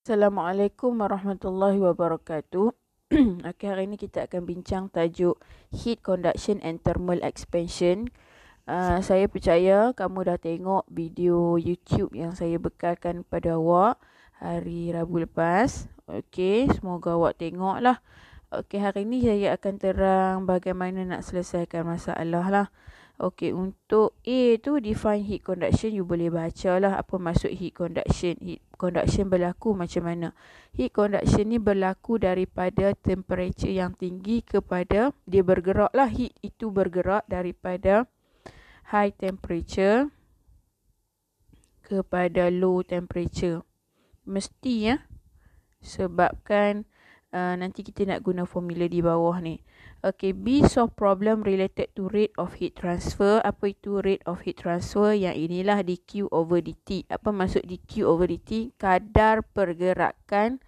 Assalamualaikum warahmatullahi wabarakatuh. Okay, hari ini kita akan bincang tajuk Heat Conduction and Thermal Expansion. Saya percaya kamu dah tengok video YouTube yang saya bekalkan pada awak hari Rabu lepas. Okay, semoga awak tengok lah. Okay, hari ini saya akan terang bagaimana nak selesaikan masalah lah. Okey, untuk A tu define heat conduction, you boleh baca lah apa maksud heat conduction. Heat conduction berlaku macam mana? Heat conduction ni berlaku daripada temperature yang tinggi kepada, dia bergerak lah, heat itu bergerak daripada high temperature kepada low temperature. Mesti ya, sebabkan nanti kita nak guna formula di bawah ni. Okay, B solve problem related to rate of heat transfer. Apa itu rate of heat transfer? Yang inilah dQ over dt. Apa maksud dQ over dt? Kadar pergerakan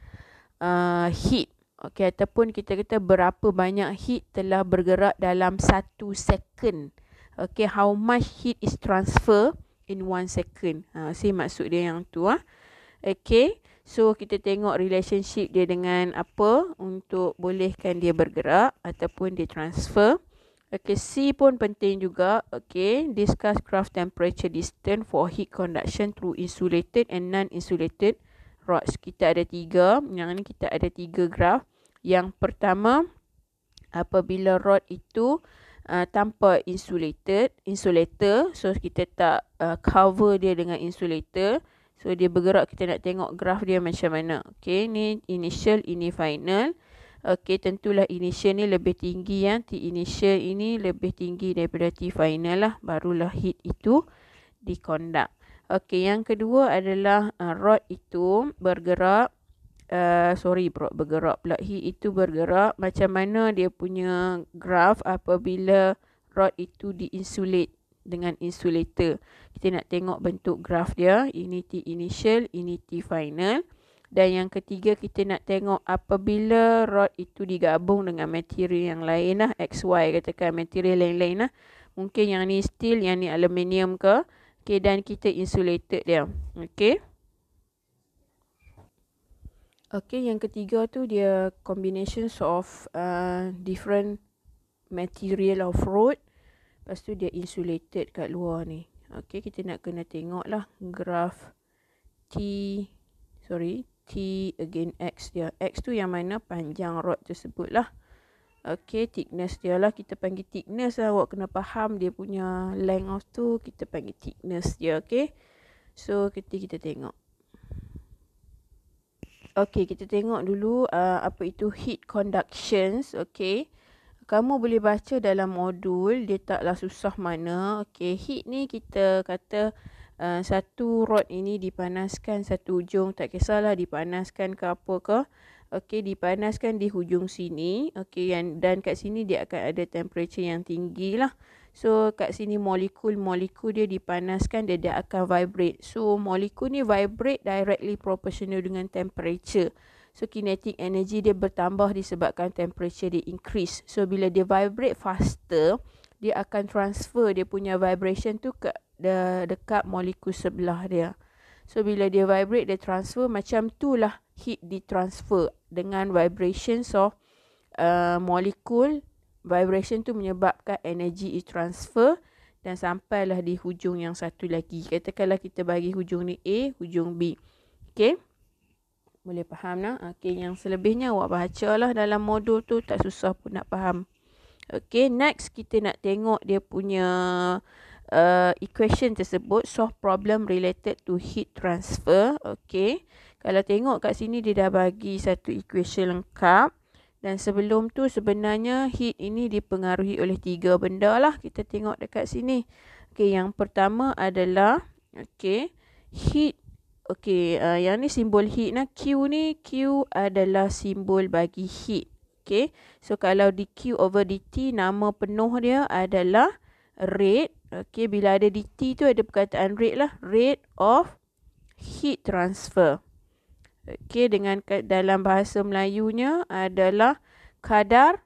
heat. Okay, ataupun kita kata berapa banyak heat telah bergerak dalam 1 second. Okay, how much heat is transfer in 1 second. Maksud dia yang tu. Okay, so kita tengok relationship dia dengan apa untuk bolehkan dia bergerak ataupun dia transfer. Okay, C pun penting juga. Okay, discuss graph temperature distance for heat conduction through insulated and non-insulated rods. Kita ada 3. Yang ni kita ada 3 graph. Yang pertama, apabila rod itu tanpa insulator, so kita tak cover dia dengan insulator. So dia bergerak, kita nak tengok graf dia macam mana. Okay, ni initial, ini final. Okay, tentulah initial ni lebih tinggi ya. T initial ini lebih tinggi daripada T final lah. Barulah heat itu dikondak. Okay, yang kedua adalah rod itu bergerak. Bergerak pula. Heat itu bergerak. Macam mana dia punya graf apabila rod itu diinsulate dengan insulator. Kita nak tengok bentuk graf dia. Ini T initial, ini T final. Dan yang ketiga kita nak tengok apabila rod itu digabung dengan material yang lain lah. XY katakan material lain-lain lah. Mungkin yang ni steel, yang ni aluminium ke. Okay, dan kita insulated dia. Okay. Okay, yang ketiga tu dia combinations of different material of rod. Lepas tu dia insulated kat luar ni. Okay, kita nak kena tengok lah graf T again X dia. X tu yang mana panjang rod tersebut lah. Okay, thickness dia lah. Kita panggil thickness lah. Awak kena faham dia punya length of tu. Kita panggil thickness dia. Okay. So, kita tengok. Okay, kita tengok dulu apa itu heat conductions. Okay. Kamu boleh baca dalam modul, dia taklah susah mana. Okay, heat ni kita kata satu rod ini dipanaskan satu hujung, tak kisahlah dipanaskan ke apa ke. Okay, dipanaskan di hujung sini. Okay, dan kat sini dia akan ada temperature yang tinggi lah. So, kat sini molekul dia dipanaskan, dia akan vibrate. So, molekul ni vibrate directly proportional dengan temperature. So, kinetic energy dia bertambah disebabkan temperature dia increase. So, bila dia vibrate faster, dia akan transfer dia punya vibration tu ke dekat molekul sebelah dia. So, bila dia vibrate, dia transfer, macam tu lah heat ditransfer dengan vibrations of molekul. Vibration tu menyebabkan energy transfer dan sampailah di hujung yang satu lagi. Katakanlah kita bagi hujung ni A, hujung B. Okay. Boleh faham tak? Okay, yang selebihnya awak baca lah dalam modul tu. Tak susah pun nak faham. Okay, next kita nak tengok dia punya equation tersebut. Solve problem related to heat transfer. Okay, kalau tengok kat sini dia dah bagi satu equation lengkap. Dan sebelum tu sebenarnya heat ini dipengaruhi oleh 3 benda lah. Kita tengok dekat sini. Okay, yang pertama adalah heat. Okay, yang ni simbol heat lah. Q ni, Q adalah simbol bagi heat. Okay, so kalau dQ over dt, nama penuh dia adalah rate. Okay, bila ada dt tu ada perkataan rate lah. Rate of heat transfer. Okay, dengan dalam bahasa Melayunya adalah kadar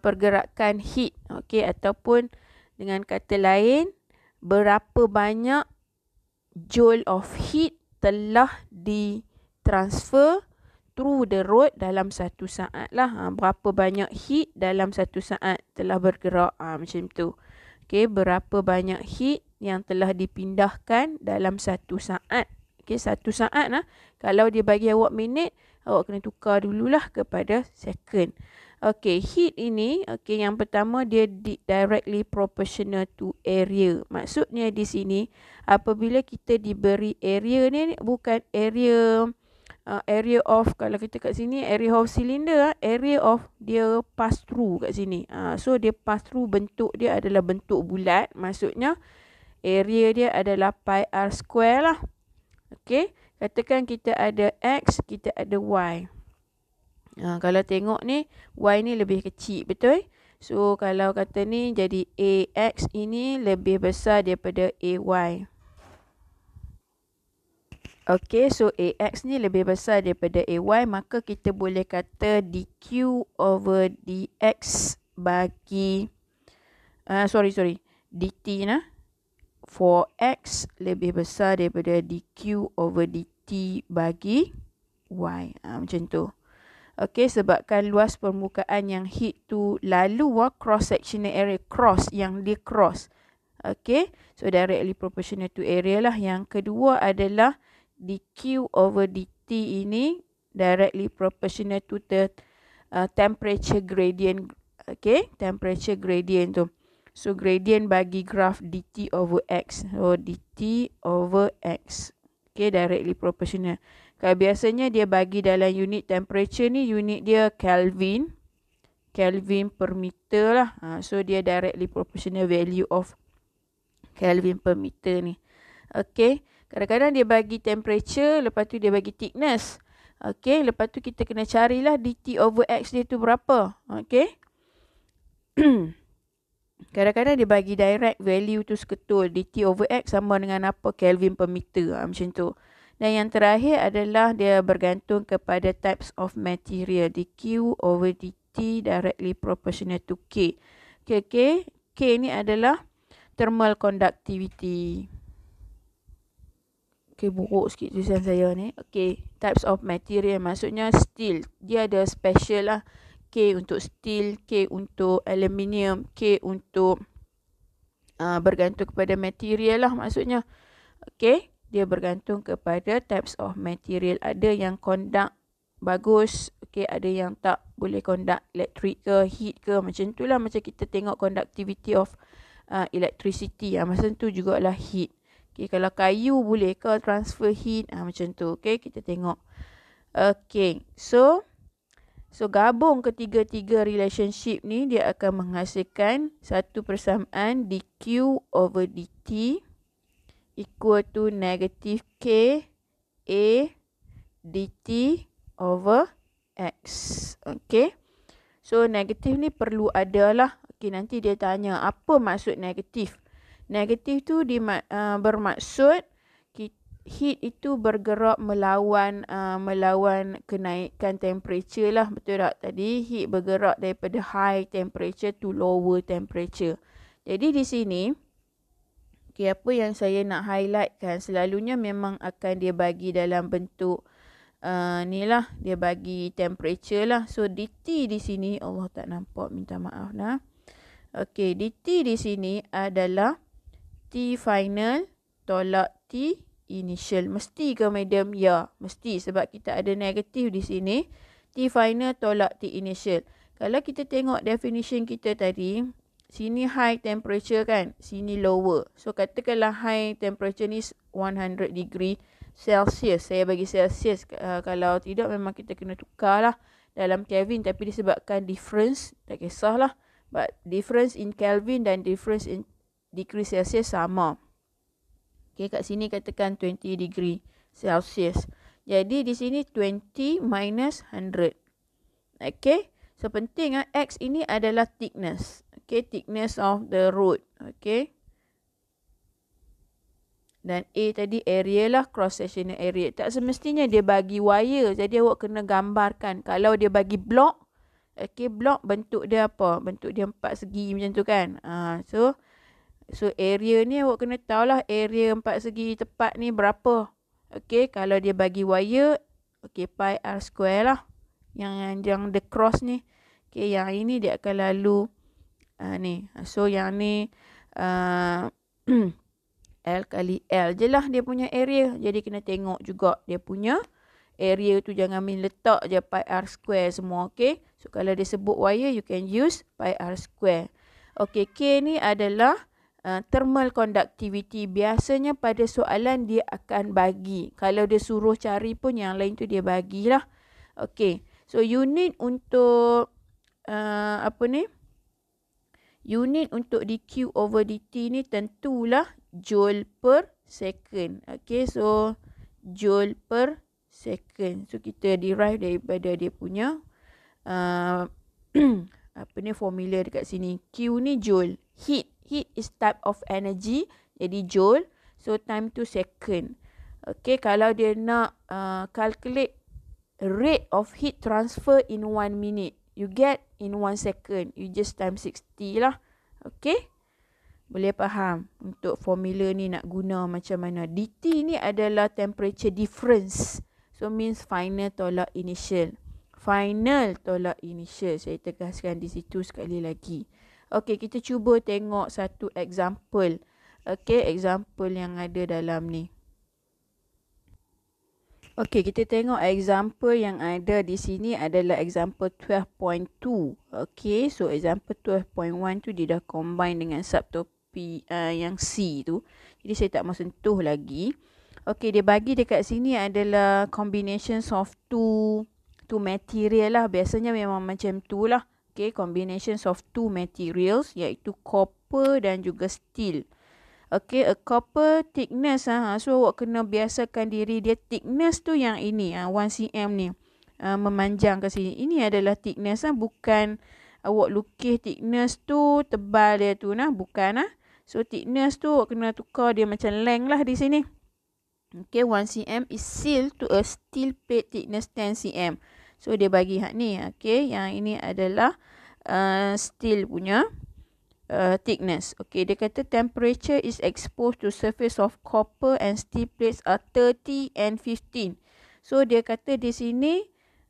pergerakan heat. Okay, ataupun dengan kata lain, berapa banyak joule of heat telah ditransfer through the rod dalam 1 saat lah. Berapa banyak heat dalam 1 saat telah bergerak. Macam tu. Okay, berapa banyak heat yang telah dipindahkan dalam 1 saat. Okay, 1 saat lah. Kalau dia bagi awak minit, awak kena tukar dululah kepada second. Okay, heat ini, okay, yang pertama dia directly proportional to area. Maksudnya di sini, apabila kita diberi area ni, bukan area of, kalau kita kat sini, area of cylinder, area of dia pass through kat sini. So, dia pass through, bentuk dia adalah bentuk bulat. Maksudnya, area dia adalah pi r square lah. Okay, katakan kita ada X, kita ada Y. Kalau tengok ni, Y ni lebih kecil, betul? So, kalau kata ni, jadi AX ini lebih besar daripada AY. Okay, so AX ni lebih besar daripada AY, maka kita boleh kata DQ over DX bagi, DT nah. For X lebih besar daripada DQ over DT bagi Y. Macam tu. Okay, sebabkan luas permukaan yang heat tu lalu cross sectional area, cross yang dia cross. Okay, so directly proportional to area lah. Yang kedua adalah dq over dt ini directly proportional to the temperature gradient. Okay, temperature gradient tu. So gradient bagi graph dt over x. So dt over x. Okay, directly proportional. Kalau biasanya dia bagi dalam unit temperature ni, unit dia Kelvin. Kelvin per meter lah. So dia directly proportional value of Kelvin per meter ni. Okay. Kadang-kadang dia bagi temperature, lepas tu dia bagi thickness. Okay. Lepas tu kita kena carilah dt over x dia tu berapa. Okay. Kadang-kadang dia bagi direct value tu seketul. dt over x sama dengan apa? Kelvin per meter. Macam tu. Dan yang terakhir adalah dia bergantung kepada types of material. dq over dt directly proportional to k. Okay. K ni adalah thermal conductivity. Okay, buruk sikit tulisan saya ni. Okay, types of material maksudnya steel. Dia ada special lah. K untuk steel, K untuk aluminium, K untuk bergantung kepada material lah maksudnya. Okay, dia bergantung kepada types of material. Ada yang conduct bagus, okay, ada yang tak boleh conduct elektrik ke, heat ke, macam tu lah. Macam kita tengok conductivity of electricity, masa tu jugalah heat. Okay, kalau kayu boleh ke transfer heat, macam tu. Okay, kita tengok. Okay, so gabung ketiga-tiga relationship ni, dia akan menghasilkan satu persamaan dq over dt equal to negative k a dt over x. Okay. So, negatif ni perlu ada lah. Okay, nanti dia tanya apa maksud negatif. Negatif tu bermaksud heat itu bergerak melawan kenaikan temperature lah. Betul tak? Tadi heat bergerak daripada high temperature to lower temperature. Jadi di sini, okay, apa yang saya nak highlight kan, selalunya memang akan dia bagi dalam bentuk ni lah, dia bagi temperature lah. So dt di sini, Allah tak nampak, minta maaf nah. Okay, dt di sini adalah T final tolak T initial. Mesti ke madam? Ya, mesti, sebab kita ada negatif di sini. T final tolak T initial. Kalau kita tengok definition kita tadi, sini high temperature kan, sini lower. So katakanlah high temperature ni 100 degree Celsius. Saya bagi Celsius, kalau tidak memang kita kena tukar lah dalam Kelvin. Tapi disebabkan difference, tak kisahlah. But difference in Kelvin dan difference in degree Celsius sama. Okay, kat sini katakan 20 degree Celsius. Jadi di sini 20 minus 100. Okay, so penting X ini adalah thickness. Okay, thickness of the rod. Okay. Dan A tadi area lah, cross sectional area. Tak semestinya dia bagi wire. Jadi awak kena gambarkan. Kalau dia bagi blok, okay, blok bentuk dia apa? Bentuk dia 4 segi macam tu kan. So So area ni awak kena tahulah area 4 segi tepat ni berapa. Okey, kalau dia bagi wire, okey, pi r square lah. Yang the cross ni. Okey, yang ini dia akan lalu ni. So yang ni L kali L je lah dia punya area. Jadi kena tengok juga dia punya area tu, jangan main letak je pi r square semua. Okay. So kalau dia sebut wire, you can use pi r square. Okay, K ni adalah thermal conductivity. Biasanya pada soalan dia akan bagi. Kalau dia suruh cari pun yang lain tu dia bagilah. Okay. So unit untuk unit untuk dq over dt ni tentulah joule per second. Okay, so joule per second. So kita derive daripada dia punya formula dekat sini. Q ni joule. Heat is type of energy. Jadi joule. So time tu second. Okay, kalau dia nak calculate rate of heat transfer in 1 minute, you get in 1 second. You just time 60 lah. Okay. Boleh faham untuk formula ni nak guna macam mana. DT ni adalah temperature difference. So means final tolak initial. Final tolak initial. Saya tegaskan di situ sekali lagi. Okey, kita cuba tengok satu example. Okey, example yang ada dalam ni. Okey, kita tengok example yang ada di sini adalah example 12.2. Okey, so example 12.1 tu dia dah combine dengan subtopik yang C tu. Jadi saya tak mau sentuh lagi. Okey, dia bagi dekat sini adalah combinations of two material lah. Biasanya memang macam tu lah. Okay, combinations of two materials iaitu copper dan juga steel. Okay, a copper thickness. So awak kena biasakan diri dia thickness tu yang ini. 1 cm ni. Memanjang ke sini. Ini adalah thickness. Bukan awak lukis thickness tu tebal dia tu. Bukan. So thickness tu awak kena tukar dia macam length lah di sini. Okay, 1 cm is sealed to a steel plate thickness 10 cm. So dia bagi hak ni. Okay, yang ini adalah steel punya thickness. Okay, dia kata temperature is exposed to surface of copper and steel plates are 30 and 15. So dia kata di sini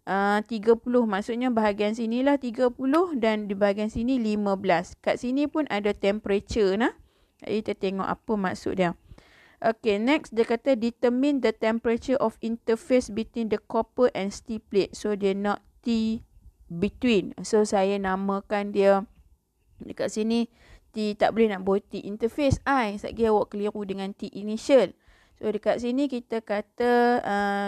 30. Maksudnya bahagian sinilah 30 dan di bahagian sini 15. Kat sini pun ada temperature nah. Jadi kita tengok apa maksud dia. Okay, next dia kata determine the temperature of interface between the copper and steel plate. So dia nak T between. So saya namakan dia dekat sini T, tak boleh nak buat T interface I. Sekejap awak keliru dengan T initial. So dekat sini kita kata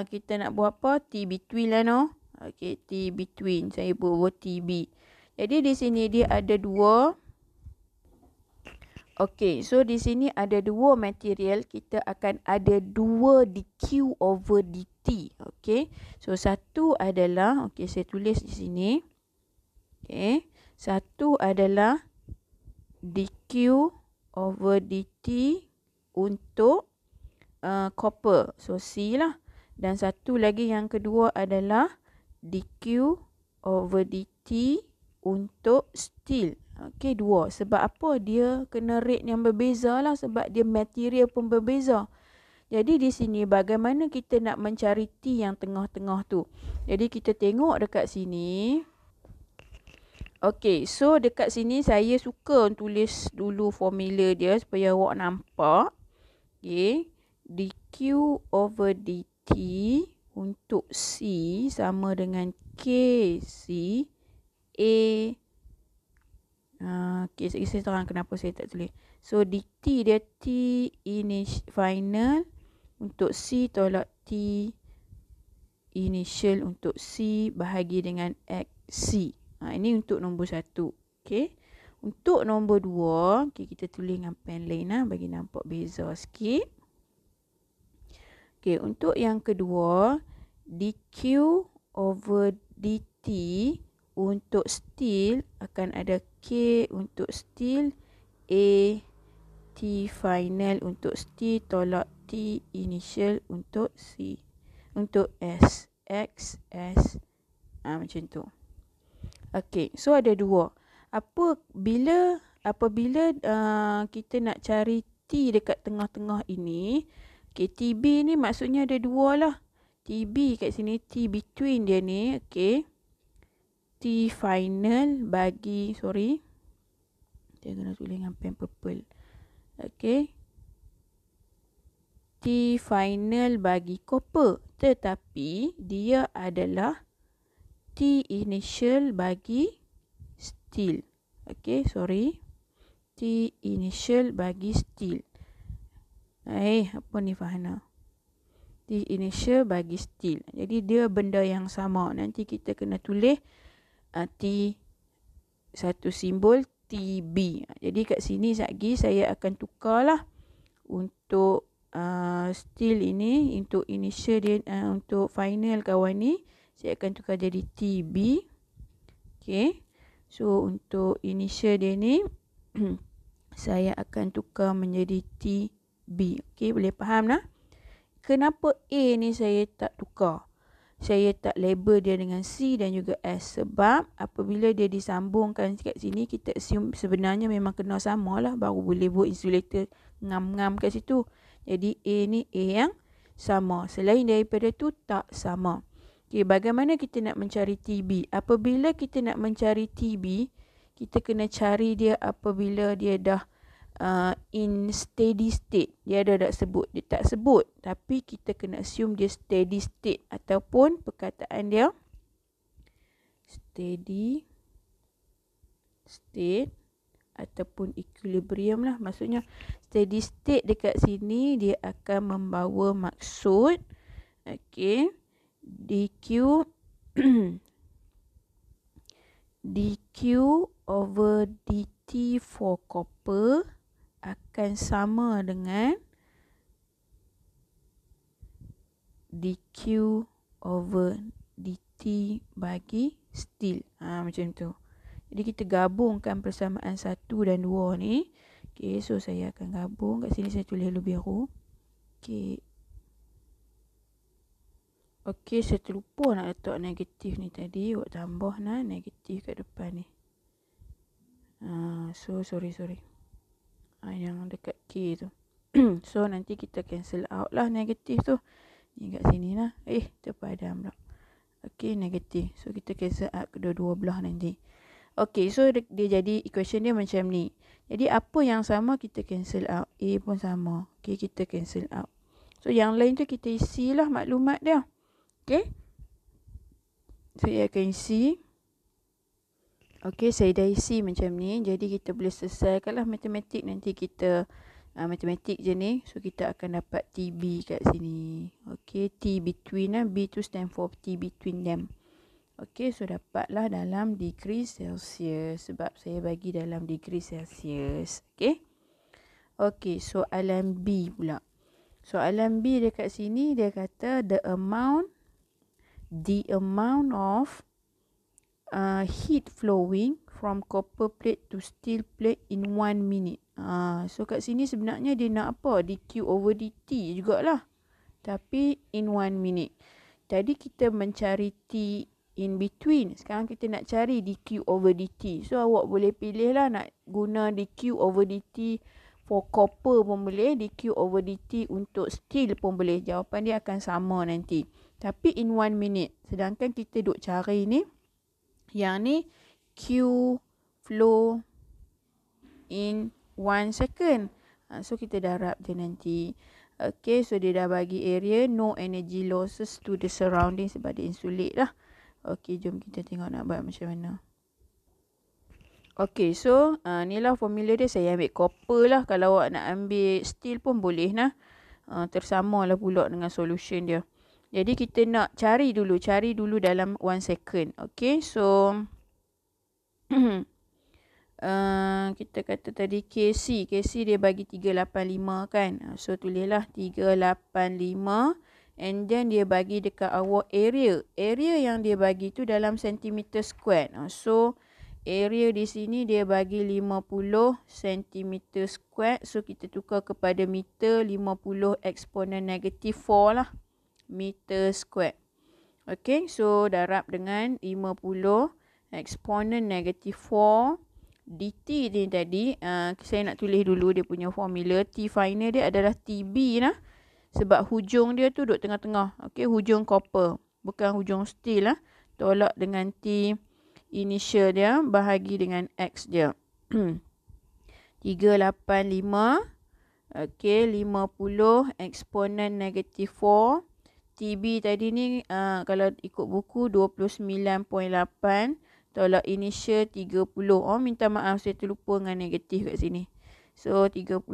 kita nak buat apa? T between lah no. Okay, T between. Saya buat TB. Jadi di sini dia ada dua. Okay, so di sini ada dua material. Kita akan ada dua dq over dt. Okay, so satu adalah, okay saya tulis di sini. Okay, satu adalah dq over dt untuk copper. So C lah. Dan satu lagi yang kedua adalah dq over dt untuk steel. Okey, dua. Sebab apa? Dia kena rate yang berbeza lah. Sebab dia material pun berbeza. Jadi di sini bagaimana kita nak mencari T yang tengah-tengah tu. Jadi kita tengok dekat sini. Okey, so dekat sini saya suka tulis dulu formula dia supaya awak nampak. Okey, dq over dt untuk C sama dengan kc A. Okay, saya terang kenapa saya tak tulis. So dt dia T initial final untuk C tolak T initial untuk C bahagi dengan XC. Ini untuk nombor 1. Okay. Untuk nombor 2, okay, kita tulis dengan pen lain bagi nampak beza sikit. Okay, untuk yang kedua, dq over dt untuk steel akan ada K untuk steel, A T final untuk steel tolak T initial untuk C, untuk S, X, S. Macam tu. Okey, so ada dua. Bila apabila kita nak cari T dekat tengah-tengah ini, okay, TB ni maksudnya ada dua lah. TB kat sini, T between dia ni, okay. T final bagi, sorry. Dia kena tulis dengan pen purple. Okay. T final bagi copper. Tetapi dia adalah T initial bagi steel. Okay, sorry. T initial bagi steel. Apa ni Fahana? T initial bagi steel. Jadi dia benda yang sama. Nanti kita kena tulis T satu simbol TB. Jadi kat sini lagi saya akan tukarlah untuk steel ini, untuk initial dia, untuk final kawan ni saya akan tukar jadi TB. Okay. So untuk initial dia ni saya akan tukar menjadi TB. Okay, boleh faham lah? Kenapa A ni saya tak tukar? Saya tak label dia dengan C dan juga S. Sebab apabila dia disambungkan kat sini, kita assume sebenarnya memang kena sama lah. Baru boleh buat insulator ngam-ngam kat situ. Jadi A ni A yang sama. Selain daripada tu tak sama. Okay, bagaimana kita nak mencari TB? Apabila kita nak mencari TB, kita kena cari dia apabila dia dah in steady state. Dia ada tak sebut? Dia tak sebut. Tapi kita kena assume dia steady state. Ataupun perkataan dia steady state ataupun equilibrium lah. Maksudnya steady state dekat sini dia akan membawa maksud okay, dq dq over dt for copper akan sama dengan dq over dt bagi steel. Macam tu. Jadi kita gabungkan persamaan 1 dan 2 ni. Okay, so saya akan gabung. Kat sini saya tulis dulu biru. Okay. Okay, saya terlupa nak letak negatif ni tadi. Buat tambah lah negatif kat depan ni. So, sorry. Yang dekat K tu. So, nanti kita cancel out lah negatif tu. Ni kat sini lah. Terpadam pula. Okay, negatif. So, kita cancel out kedua-dua belah nanti. Okay, so dia jadi equation dia macam ni. Jadi, apa yang sama kita cancel out. A pun sama. Okay, kita cancel out. So, yang lain tu kita isi lah maklumat dia. Okay. So, saya akan isi. Okay, saya dah isi macam ni. Jadi, kita boleh selesaikanlah matematik. Nanti kita matematik je ni. So, kita akan dapat TB kat sini. Okay, T between. B tu stand for T between them. Okay, so dapatlah dalam degree Celsius. Sebab saya bagi dalam degree Celsius. Okay. Okay, soalan B pula. Soalan B dekat sini dia kata the amount of heat flowing from copper plate to steel plate in 1 minute. So kat sini sebenarnya dia nak apa? dq over dt jugalah. Tapi in 1 minute. Jadi kita mencari T in between. Sekarang kita nak cari dq over dt. So awak boleh pilih lah nak guna dq over dt for copper pun boleh. dq over dt untuk steel pun boleh. Jawapan dia akan sama nanti. Tapi in 1 minute. Sedangkan kita duk cari ni. Yang ni Q flow in 1 second. So kita darab je nanti. Okay, so dia dah bagi area no energy losses to the surrounding sebab dia insulate lah. Okay, jom kita tengok nak buat macam mana. Okay, so ni lah formula dia. Saya ambil copper lah. Kalau awak nak ambil steel pun boleh lah. Tersama lah pula dengan solution dia. Jadi kita nak cari dulu dalam 1 second. Okay, so kita kata tadi KC dia bagi 385 kan. So tulislah 385 and then dia bagi dekat awak area. Area yang dia bagi tu dalam centimeter square. So area di sini dia bagi 50 centimeter square. So kita tukar kepada meter, 50 eksponen negatif 4 lah. Meter square. Okay, so darab dengan 50 eksponen negatif 4 dt ni tadi, saya nak tulis dulu dia punya formula. T final dia adalah TB lah. Sebab hujung dia tu duduk tengah-tengah. Okey, hujung copper. Bukan hujung steel lah. Tolak dengan T initial dia bahagi dengan X dia. 385. Okey, 50 eksponen negatif 4. TB tadi ni kalau ikut buku 29.8. Tolak initial 30. Oh, minta maaf saya terlupa dengan negatif kat sini. So, 30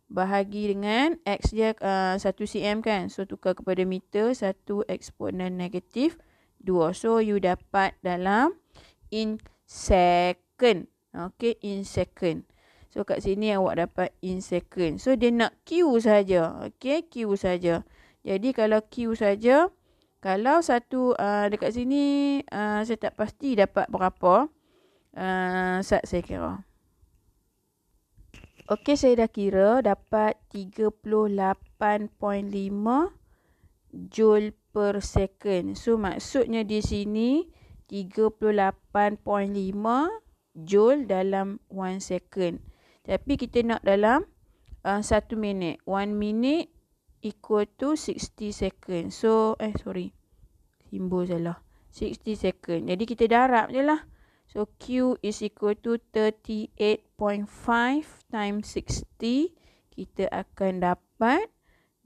bahagi dengan X dia 1 cm kan. So, tukar kepada meter. 1 eksponen negatif 2. So, you dapat dalam in second. Okay, in second. So, kat sini awak dapat in second. So, dia nak Q saja. Okay, Q saja. Jadi, kalau Q saja, kalau satu dekat sini saya tak pasti dapat berapa. Saya kira. Okey, saya dah kira dapat 38.5 joule per second. So, maksudnya di sini 38.5 joule dalam 1 second. Tapi kita nak dalam 1 minit. 1 minute equal to 60 second. So, simbol salah. 60 second. Jadi, kita darab je lah. So, Q is equal to 38.5 times 60. Kita akan dapat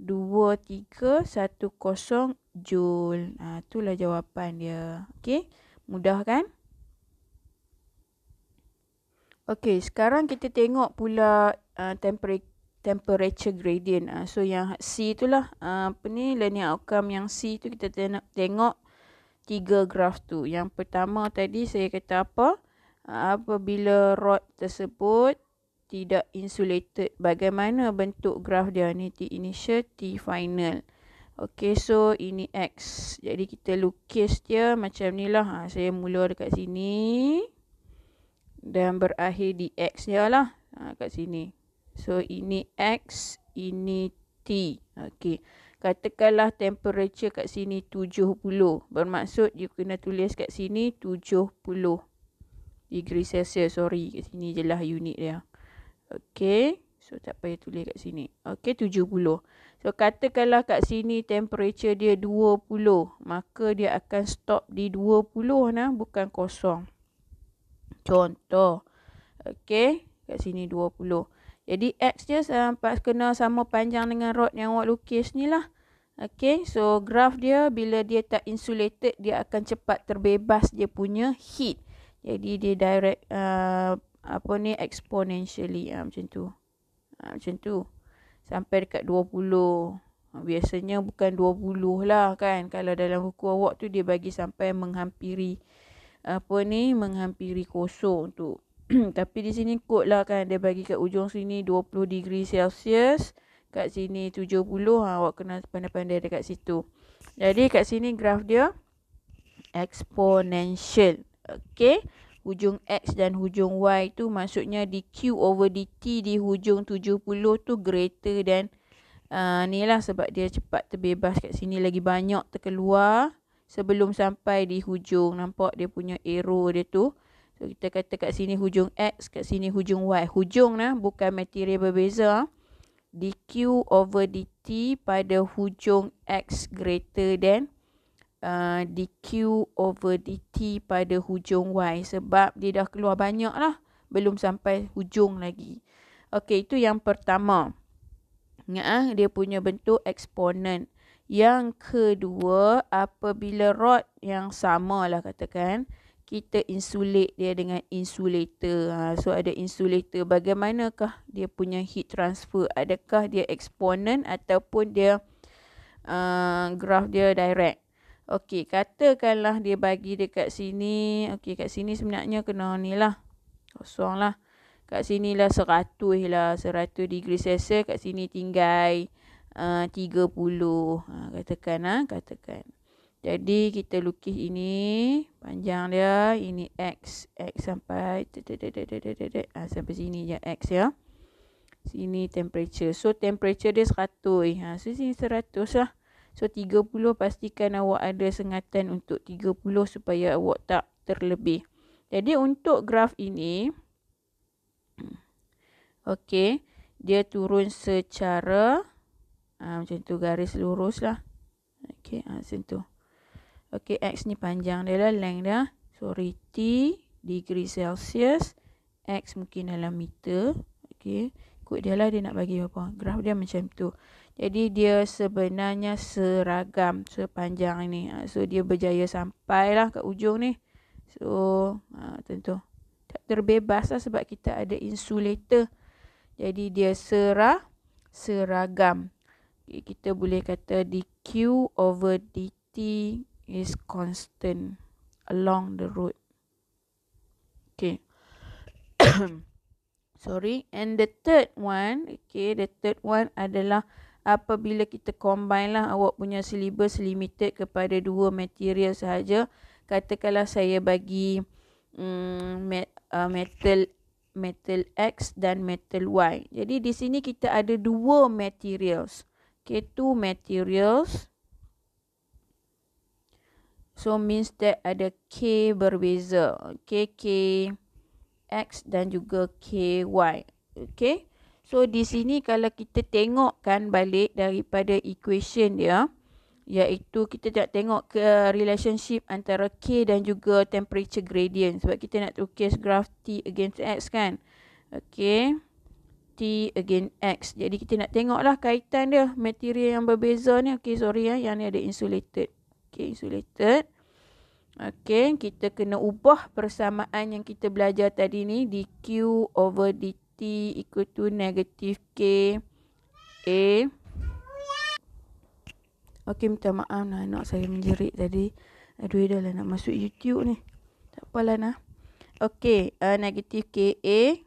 2310 joule. Itulah jawapan dia. Okey, mudah kan? Okey, sekarang kita tengok pula temperature gradient. So, yang C itulah learning outcome yang C tu kita tengok 3 graf tu. Yang pertama tadi saya kata apa? Apabila rod tersebut tidak insulated, bagaimana bentuk graf dia ni? T initial, T final. Okey, so ini X. Jadi kita lukis dia macam ni lah. Saya mula dekat sini dan berakhir di X dia lah. Kat sini. So ini X, ini T. Okey. Katakanlah temperature kat sini 70. Bermaksud you kena tulis kat sini 70 degree Celsius. Sorry, kat sini je lah unit dia. Okey. So, tak payah tulis kat sini. Okey, 70. So, katakanlah kat sini temperature dia 20. Maka dia akan stop di 20 nah, bukan kosong. Contoh. Okey, kat sini 20. Jadi, X dia kena sama panjang dengan rod yang awak lukis ni lah. Okey, so graf dia bila dia tak insulated, dia akan cepat terbebas dia punya heat. Jadi, dia direct exponentially. Macam tu. Macam tu. Sampai dekat 20. Biasanya bukan 20 lah kan. Kalau dalam buku awak tu dia bagi sampai menghampiri menghampiri kosong tu. Tapi di sini kod lah kan. Dia bagi kat ujung sini 20 degree Celsius. Kat sini 70. Awak kena pandai-pandai dekat situ. Jadi kat sini graf dia exponential. Okey. Hujung X dan hujung Y tu maksudnya di Q over dt di hujung 70 tu greater than ni lah, sebab dia cepat terbebas kat sini, lagi banyak terkeluar sebelum sampai di hujung. Nampak dia punya arrow dia tu. So, kita kata kat sini hujung X, kat sini hujung Y. Hujung lah, bukan material berbeza. dq over dt pada hujung X greater than dq over dt pada hujung Y. Sebab dia dah keluar banyak lah. Belum sampai hujung lagi. Okey, itu yang pertama. Ingat dia punya bentuk eksponen. Yang kedua, apabila rod yang sama lah katakan, kita insulate dia dengan insulator. So, ada insulator. Bagaimanakah dia punya heat transfer? Adakah dia eksponen ataupun dia graf dia direct? Okey, katakanlah dia bagi dekat sini. Okey, kat sini sebenarnya kena ni lah. Kosong lah. Kat sini lah 100 lah. 100 degree Celsius. Kat sini tinggal 30. Katakan. Jadi, kita lukis ini. Panjang dia. Ini X. X sampai. Sampai sini je X ya. Sini temperature. So, temperature dia 100. So, sini 100 lah. So, 30 pastikan awak ada sengatan untuk 30 supaya awak tak terlebih. Jadi, untuk graf ini, Okey, dia turun secara macam tu, garis lurus lah. Okey, macam tu. Okey, X ni panjang dia lah, length dia. Sorry, T degree Celsius, X mungkin dalam meter. Okey, ikut dia lah dia nak bagi apa. Graf dia macam tu. Jadi dia sebenarnya seragam sepanjang ni. So dia berjaya sampai lah kat ujung ni. So tentu tak terbebas lah sebab kita ada insulator. Jadi dia seragam. Okay, kita boleh kata dq over dt is constant along the road. Okay. Sorry. And the third one, okay, the third one adalah apabila kita combine lah awak punya syllabus limited kepada dua material sahaja. Katakanlah saya bagi metal X dan metal Y. Jadi di sini kita ada dua materials. Okay, two materials. So means that ada K berbeza. Okay, K X dan juga K Y. Okay. So di sini kalau kita tengokkan balik daripada equation dia, iaitu kita nak tengok ke relationship antara K dan juga temperature gradient. Sebab kita nak tukis graf T against X kan. Okay. T against X. Jadi kita nak tengoklah kaitan dia. Material yang berbeza ni. Okay, sorry ya. Yang ni ada insulated. Okay, insulated. Okay, kita kena ubah persamaan yang kita belajar tadi ni. dq over dt equal to negative K A. Okay, minta maaf lah anak saya menjerit tadi. Aduh, dah lah nak masuk YouTube ni. Tak apalah nah. Okay, negative KA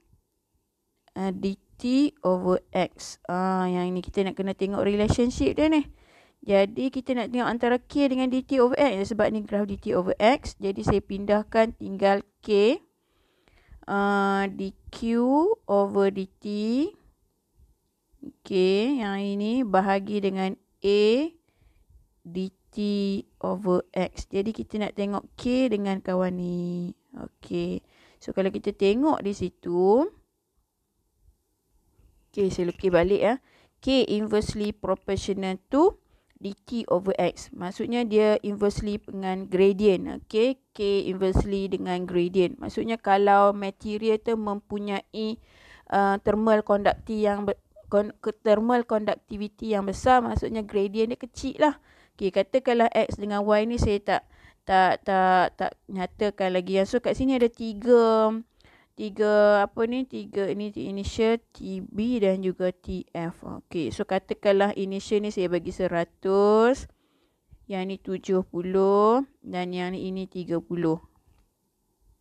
dt over X. Yang ini kita nak kena tengok relationship dia ni. Jadi kita nak tengok antara K dengan dt over X. Sebab ni graf dt over X. Jadi saya pindahkan tinggal K. dq over dt. Okay, yang ini bahagi dengan A dt over X. Jadi kita nak tengok K dengan kawan ni. Okey. So kalau kita tengok di situ. Okey, saya lukis balik ya. K inversely proportional to dt over X. Maksudnya dia inversely dengan gradient. Okey, K inversely dengan gradient. Maksudnya kalau material tu mempunyai thermal conductivity yang besar, maksudnya gradient dia kecil lah. Okey, katakanlah X dengan Y ni saya tak nyatakan lagi. So kat sini ada tiga ini initial TB dan juga TF. Okey, so katakanlah initial ni saya bagi 100, yang ni 70 dan yang ni ini 30.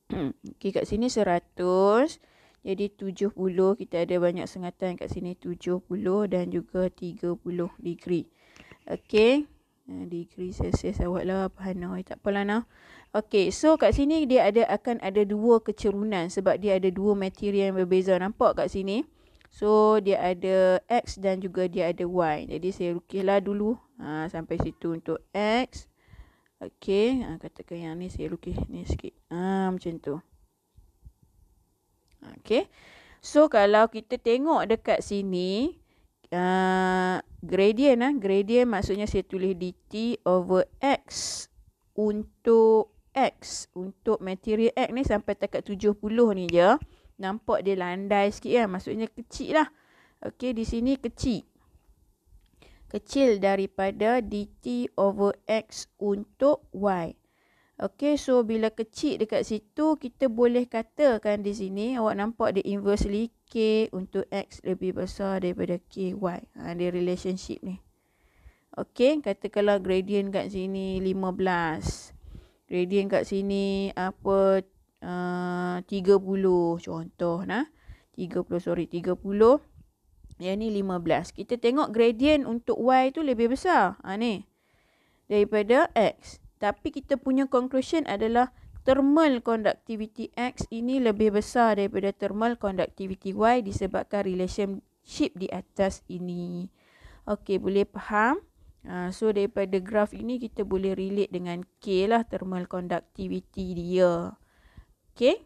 Okey, kat sini 100. Jadi 70 kita ada banyak sengatan kat sini, 70 dan juga 30 degree. Okey. Degree Celsius awak lah Hanoi, tak apalah nah. Okey, so kat sini dia akan ada dua kecerunan sebab dia ada dua material yang berbeza. Nampak kat sini? So dia ada X dan juga dia ada Y. Jadi saya lukislah dulu sampai situ untuk X. Okey, katakan yang ni saya lukis ni sikit. Macam tu. Okey. So kalau kita tengok dekat sini gradient maksudnya saya tulis dt over X untuk X. Untuk material X ni sampai takat 70 ni je. Nampak dia landai sikit kan. Maksudnya kecil lah. Okey, di sini kecil. Kecil daripada dt over X untuk Y. Okey, so bila kecil dekat situ, kita boleh katakan di sini, awak nampak dia inversely K untuk X lebih besar daripada KY. Dia relationship ni. Okey, katakanlah gradient kat sini 15. Gradient kat sini 30. Contoh nah. 30. Yang ni 15. Kita tengok gradient untuk Y tu lebih besar. Ni. Daripada X. Tapi kita punya conclusion adalah thermal conductivity X ini lebih besar daripada thermal conductivity Y disebabkan relationship di atas ini. Okey, boleh faham? So daripada graf ini kita boleh relate dengan K lah thermal conductivity dia. Okey?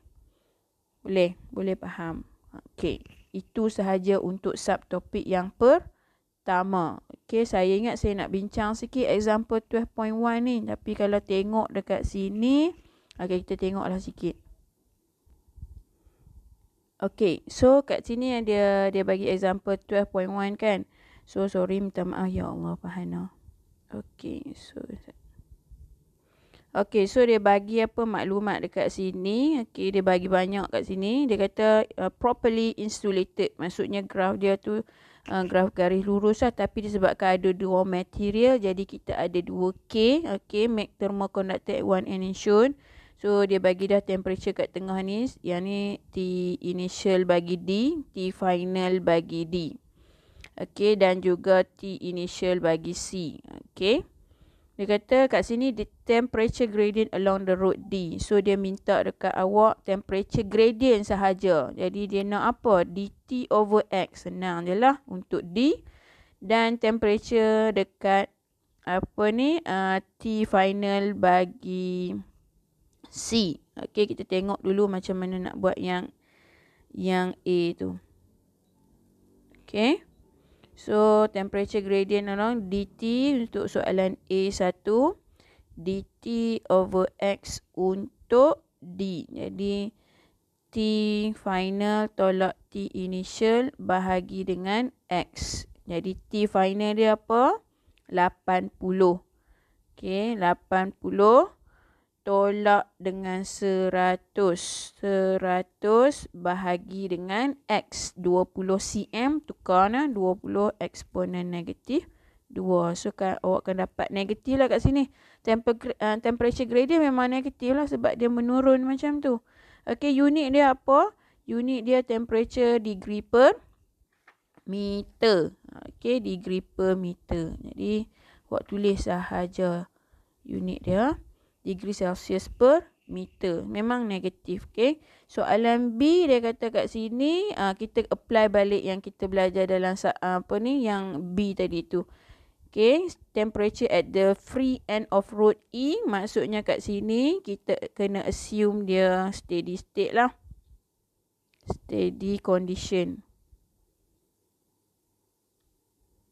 Boleh faham. Okey. Itu sahaja untuk subtopik yang pertama. Okey, saya ingat saya nak bincang sikit example 12.1 ni. Tapi kalau tengok dekat sini, okey, kita tengoklah sikit. Okey, so kat sini dia bagi example 12.1 kan. So sorry, minta maaf ya Allah Fahana. Okey, so dia bagi apa maklumat dekat sini. Okey, dia bagi banyak kat sini. Dia kata properly insulated. Maksudnya graf dia tu graf garis lurus lah, tapi disebabkan ada dua material, jadi kita ada 2K. Okey, make thermoconductor at 1N is shown. So dia bagi dah temperature kat tengah ni. Yang ni T initial bagi D, T final bagi D. Okey, dan juga T initial bagi C. Okey. Dia kata kat sini the temperature gradient along the road D. So dia minta dekat awak temperature gradient sahaja. Jadi dia nak apa? dt over x. Senang je lah untuk D. Dan temperature dekat apa ni? T final bagi C. Okey, kita tengok dulu macam mana nak buat yang A tu. Okey. So, temperature gradient along dt untuk soalan A1. dt over x untuk D. Jadi, T final tolak T initial bahagi dengan x. Jadi, T final dia apa? 80. Okey, 80 tolak dengan 100. 100 bahagi dengan X. 20 cm tukar 20 eksponen negatif 2. So awak akan dapat negatif lah kat sini. Temperature gradient memang negatif lah sebab dia menurun macam tu. Okey, unit dia apa? Unit dia temperature degree per meter. Okey, degree per meter. Jadi awak tulis sahaja unit dia. Degree Celsius per meter. Memang negatif. Okay. Soalan B dia kata kat sini kita apply balik yang kita belajar dalam yang B tadi tu. Okay. Temperature at the free end of road E. Maksudnya kat sini kita kena assume dia steady state lah. Steady condition.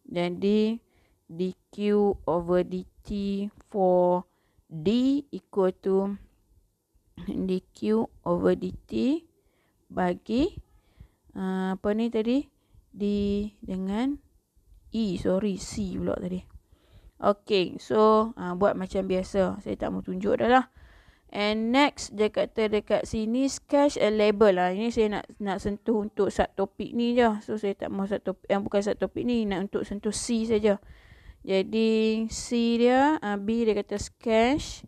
Jadi dq over dt for D equal to dq over dt bagi apa ni tadi? D dengan C pula tadi. Okay, so buat macam biasa. Saya tak mau tunjuk dah lah. And next dia kata dekat sini sketch a label lah. Ini saya nak sentuh untuk subtopik ni je. So saya tak mau subtopik bukan subtopik ni, nak untuk sentuh C saja. Jadi C dia, B dia kata sketch.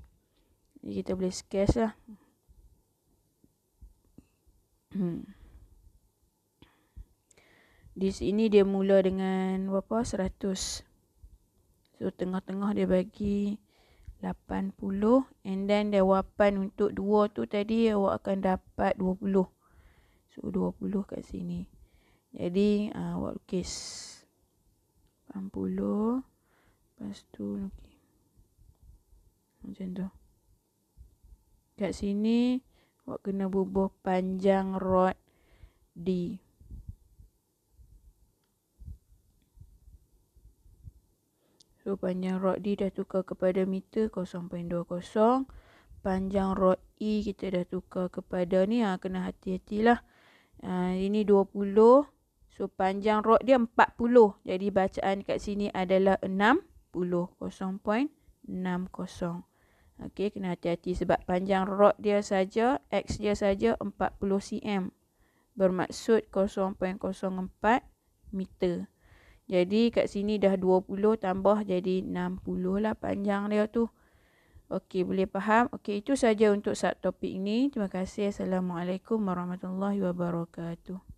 Jadi kita boleh sketch lah. Di sini dia mula dengan berapa? 100. So tengah-tengah dia bagi 80. And then jawapan untuk 2 tu tadi awak akan dapat 20. So 20 kat sini. Jadi awak lukis 80. Lepas tu okay. Macam tu. Kat sini awak kena bubuh panjang rod D. So panjang rod D dah tukar kepada meter 0.20. Panjang rod E kita dah tukar kepada ni, kena hati-hatilah. Ini 20. So panjang rod dia 40. Jadi bacaan kat sini adalah 60. 0.60. Okey, kena hati-hati sebab panjang rod dia saja, X dia saja 40 cm. Bermaksud 0.04 meter. Jadi kat sini dah 20 tambah jadi 60 lah panjang dia tu. Okey, boleh faham? Okey, itu saja untuk subtopik ini. Terima kasih. Assalamualaikum warahmatullahi wabarakatuh.